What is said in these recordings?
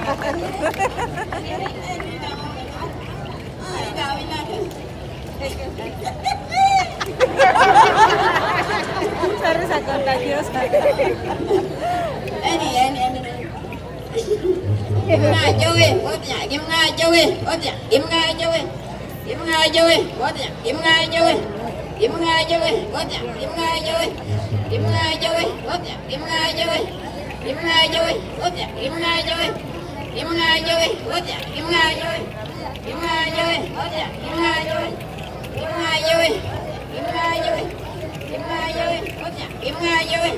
Esa risa contagiosa. Kim Nga Joey, what ya? Kim Nga Joey, what ya? Kim Nga Joey, Kim Nga Joey, what ya? Kim Nga Joey, Kim Nga Joey, what ya? Kim Nga Joey, Kim Nga Joey, what ya? Kim Nga Joey, Kim Nga Joey, what ya? Kim Nga Joey, Kim Nga Joey, what ya? Kim Nga Joey, Kim Nga Joey, what ya? Kim Nga Joey, Kim Nga Joey, Kim Nga Joey, Kim Nga Joey, what ya? Kim Nga Joey,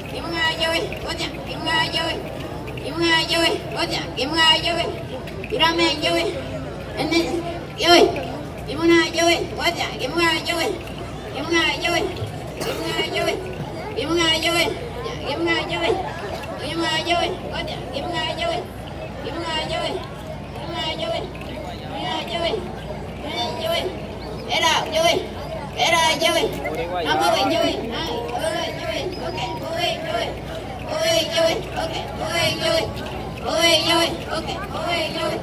Kim Nga Joey, what ya? Kim Nga Joey. Kim Nga Joey, what ya? Kim Nga Joey, Irame Joey, and then Joey, Kim Nga Joey, what ya? Kim Nga Joey, Kim Nga Joey, Kim Nga Joey, Kim Nga Joey, Kim Nga Joey, Kim Nga Joey, what ya? Kim Nga Joey, Kim Nga Joey, Kim Nga Joey, Kim Nga Joey, Kim Nga Joey, get out Joey, get out Joey, I'm moving Joey, Joey, okay, moving Joey. Oi, Joey, okay, oi, Joey, oi, Joey, okay, oi, Joey,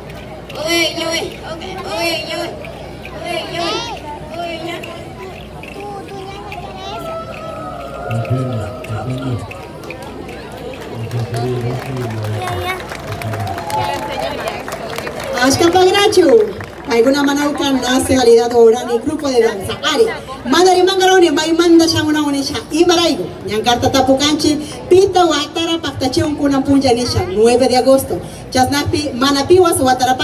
oi, Joey, okay, oi, Joey, oi, Joey, oi, Joey. Ashkan Pagrachu, alguna manaukan nace validadora ni grupo de danza. Ari, madari mangaroni, may manda siyang unisha. Imaraigo, yang karta tapukanchi, pita watara paktachion kunang punja nisha, 9 de agosto. Chasnapi, manapiwas watara